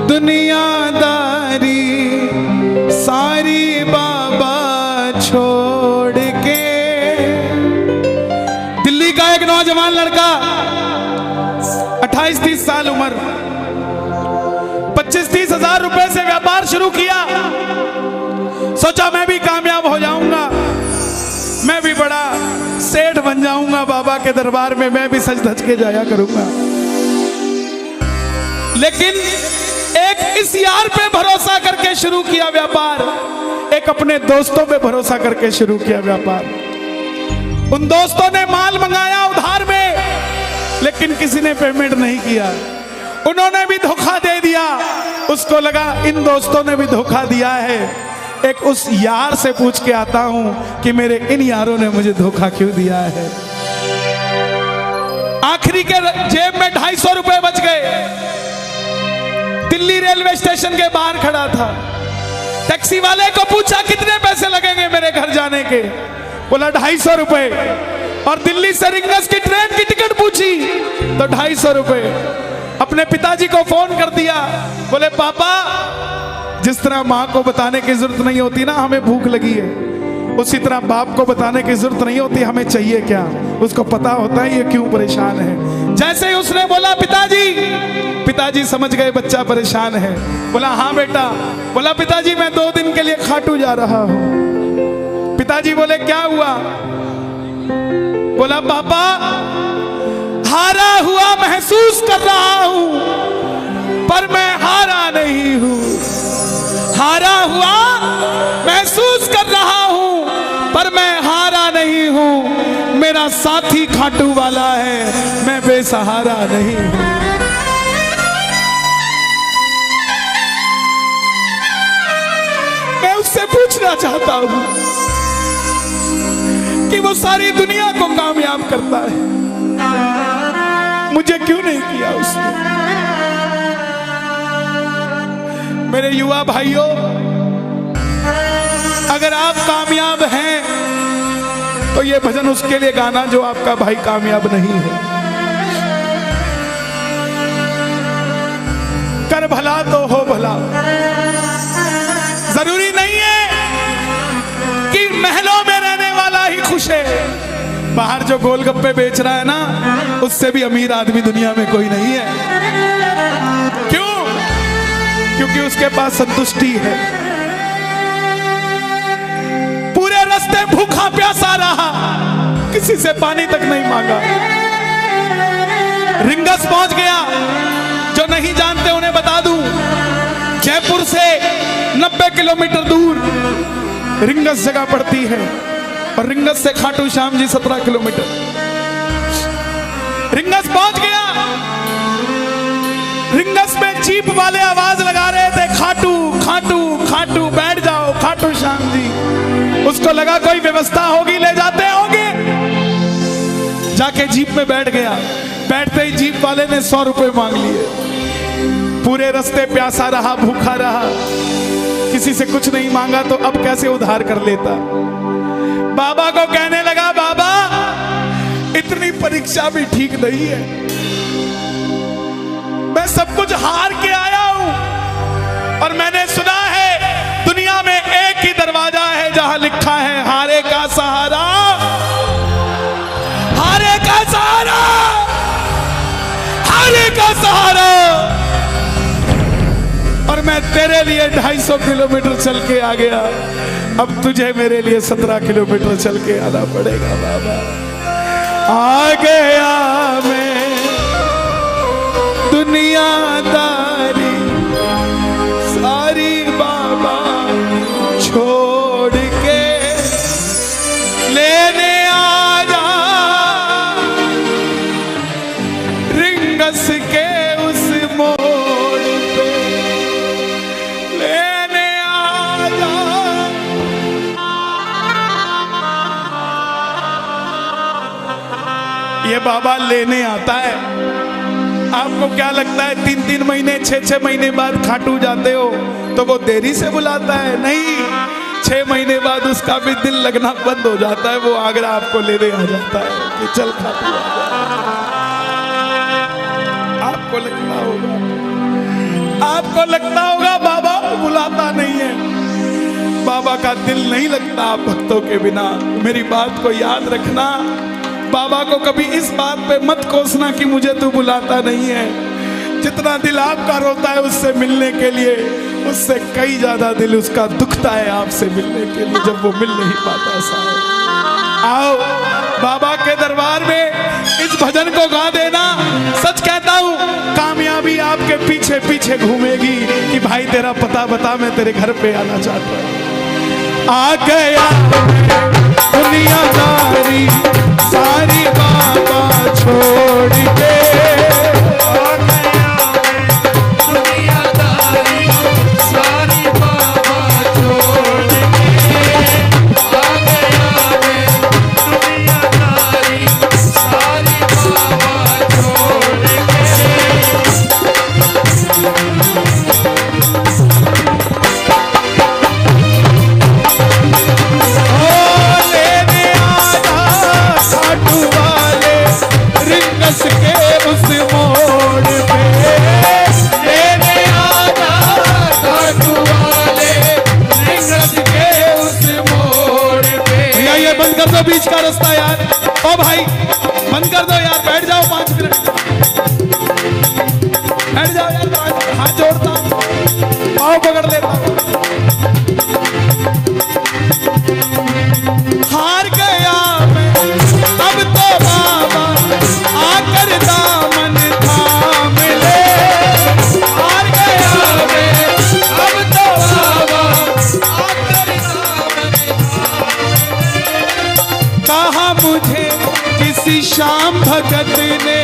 दुनियादारी सारी बाबा छोड़ के। दिल्ली का एक नौजवान लड़का 28-30 साल उम्र, 25-30 हजार रुपए से व्यापार शुरू किया। सोचा मैं भी कामयाब हो जाऊंगा, मैं भी बड़ा सेठ बन जाऊंगा, बाबा के दरबार में मैं भी सज धज के जाया करूंगा। लेकिन एक इस यार पे भरोसा करके शुरू किया व्यापार, एक अपने दोस्तों पे भरोसा करके शुरू किया व्यापार। उन दोस्तों ने माल मंगाया उधार में, लेकिन किसी ने पेमेंट नहीं किया। उन्होंने भी धोखा दे दिया। उसको लगा इन दोस्तों ने भी धोखा दिया है, एक उस यार से पूछ के आता हूं कि मेरे इन यारों ने मुझे धोखा क्यों दिया है। आखिरी के जेब में 250 रुपए बच गए। दिल्ली रेलवे स्टेशन के बाहर खड़ा था। टैक्सी वाले को पूछा कितने पैसे लगेंगे मेरे घर जाने के, बोला 250 रुपए। और दिल्ली से रिंगस की ट्रेन की टिकट पूछी तो 250 रुपए। अपने पिताजी को फोन कर दिया, बोले पापा जिस तरह माँ को बताने की जरूरत नहीं होती ना हमें भूख लगी है, उसी तरह बाप को बताने की जरूरत नहीं होती हमें चाहिए क्या, उसको पता होता है ये क्यों परेशान है। जैसे ही उसने बोला पिताजी समझ गए बच्चा परेशान है। बोला हाँ बेटा। बोला पिताजी मैं 2 दिन के लिए खाटू जा रहा हूं। पिताजी बोले क्या हुआ? बोला पापा हारा हुआ महसूस कर रहा हूं, पर मैं हारा नहीं हूं। हारा हुआ महसूस कर रहा हूं, पर मैं हारा नहीं हूं। मेरा साथी खाटू वाला है, मैं बेसहारा नहीं हूं। मैं उससे पूछना चाहता हूं कि वो सारी दुनिया को कामयाब करता है, मुझे क्यों नहीं किया उसने? मेरे युवा भाइयों, अगर आप कामयाब हैं तो ये भजन उसके लिए गाना जो आपका भाई कामयाब नहीं है। कर भला तो हो भला। जरूरी नहीं है कि महलों में रहने वाला ही खुश है। बाहर जो गोलगप्पे बेच रहा है ना, उससे भी अमीर आदमी दुनिया में कोई नहीं है। क्यों? क्योंकि उसके पास संतुष्टि है। पूरे रास्ते भूखा प्यासा रहा, किसी से पानी तक नहीं मांगा। रिंगस पहुंच गया। जो नहीं जानते उन्हें बता दूं, जयपुर से 90 किलोमीटर दूर रिंगस जगह पड़ती है और रिंगस से खाटू श्याम जी 17 किलोमीटर। रिंगस पहुंच गया। रिंगस में जीप वाले आवाज लगा रहे थे खाटू खाटू खाटू, बैठ जाओ खाटू श्याम जी। उसको लगा कोई व्यवस्था होगी, ले जाते होंगे। जाके जीप में बैठ गया। बैठते ही जीप वाले ने 100 रुपए मांग लिए। पूरे रास्ते प्यासा रहा, भूखा रहा, किसी से कुछ नहीं मांगा तो अब कैसे उधार कर लेता। बाबा को कहने लगा बाबा इतनी परीक्षा भी ठीक नहीं है, मैं सब कुछ हार के आया हूं और मैंने सुना है दुनिया में एक ही दरवाजा है जहां लिखा है हारे का सहारा, हारे का सहारा, हारे का सहारा। और मैं तेरे लिए 250 किलोमीटर चल के आ गया, अब तुझे मेरे लिए 17 किलोमीटर चल के आना पड़ेगा बाबा। आ गया मैं दुनियादारी सारी बाबा छोड़ के, लेने आजा रिंगस के उस मोड़ पे, लेने आजा। ये बाबा लेने आता है। आपको क्या लगता है 3-3 महीने 6-6 महीने बाद खाटू जाते हो तो वो देरी से बुलाता है? नहीं, 6 महीने बाद उसका भी दिल लगना बंद हो जाता है। वो आगरा आपको लेने आ जाता है कि चल खाटू आ जा। आपको लगता होगा आपको लगता होगा बाबा बुलाता नहीं है, बाबा का दिल नहीं लगता आप भक्तों के बिना। मेरी बात को याद रखना, बाबा को कभी इस बात पे मत कोसना कि मुझे तू बुलाता नहीं है। जितना दिल आपका रोता है उससे मिलने के लिए, उससे कई ज्यादा दिल उसका दुखता है आपसे मिलने के लिए, जब वो मिल नहीं पाता। साहब आओ बाबा के दरबार में इस भजन को गा देना। सच कहता हूँ कामयाबी आपके पीछे पीछे घूमेगी कि भाई तेरा पता बता, मैं तेरे घर पे आना चाहता हूँ। आ गया दुनियादारी सारी बाबा छोड़ के, आ गया दुनियादारी सारी बाबा छोड़ के, आ गया दुनियादारी सारी बाबा छोड़ के उस मोड़ पे, लेने आजा खाटू वाले रिंगस के उस मोड़ पे। भैया ये बंद कर दो बीच का रास्ता यार, ओ भाई बंद कर दो यार, बैठ जाओ 5 मिनट, बैठ जाओ यार, हाथ जोड़ता हूं, पाँव पकड़ लेता हूं। हार गया मैं अब तो बाबा आकर दामन थाम ले, हार गया मैं अब तो बाबा आकर दामन थाम ले। कहा मुझे किसी शाम भगत ने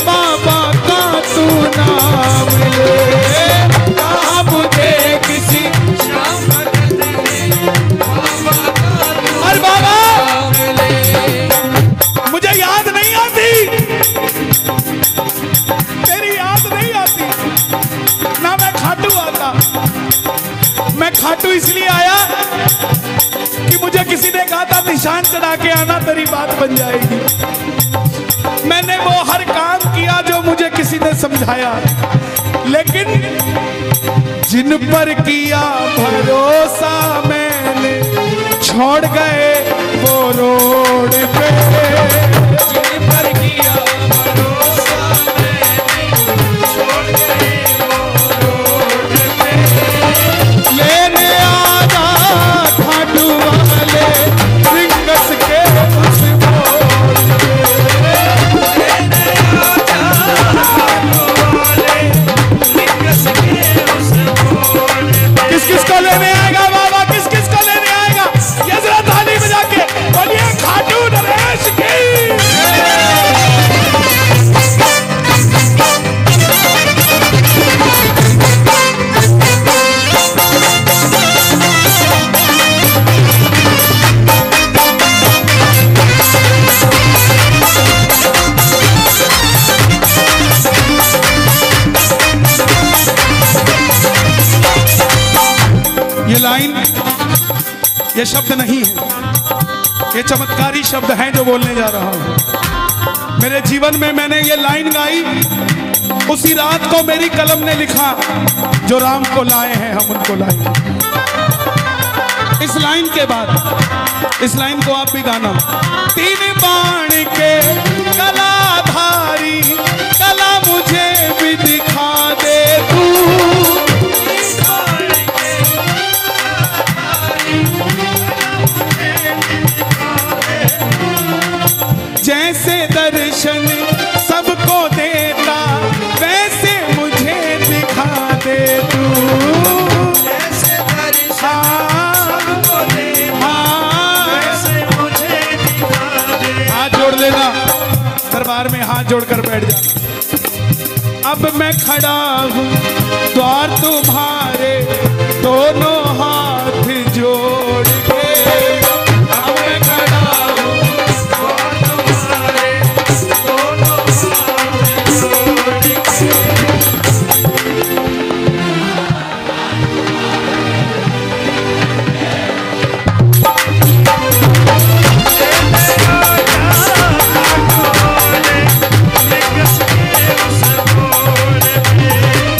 बाबा का तू नाम ले, कहा मुझे किसी शाम भगत ने बाबा का तू नाम ले। मुझे याद नहीं आती, तेरी याद नहीं आती ना, मैं खाटू आता। मैं खाटू इसलिए आया कि मुझे किसी ने कहा था निशान चढ़ा के आना, तेरी बात बन जाएगी। मैंने वो हर काम किया जो मुझे किसी ने समझाया, लेकिन जिन पर किया भरोसा मैंने छोड़ गए वो रोड पे, जिन पर किया भरोसा मैंने छोड़ गए वो रोड पे। लेने आजा खाटू वाले रिंगस के उस मोड़ पे, लेने आजा खाटू वाले रिंगस के उस मोड़ पे। किस किस को लेने आएगा बाबा, किस किस को लेने आएगा, ये जरा ताली बजा के बोलिए खाटू नरेश की। ये लाइन, ये शब्द नहीं है, ये चमत्कारी शब्द हैं जो बोलने जा रहा हूं। मेरे जीवन में मैंने ये लाइन गाई, उसी रात को मेरी कलम ने लिखा, जो राम को लाए हैं हम उनको लाएंगे। इस लाइन के बाद, इस लाइन को आप भी गाना। 3 बाण के कलाधारी कला मुझे भी दिखा दे तू, जैसे दर्शन सबको देता वैसे मुझे दिखा दे तू, जैसे दर्शन सबको देता वैसे मुझे दिखा दे। हाथ जोड़ लेना, दरबार में हाथ जोड़कर बैठ जाना। अब मैं खड़ा हूँ द्वार तुम्हारे दोनों हाथ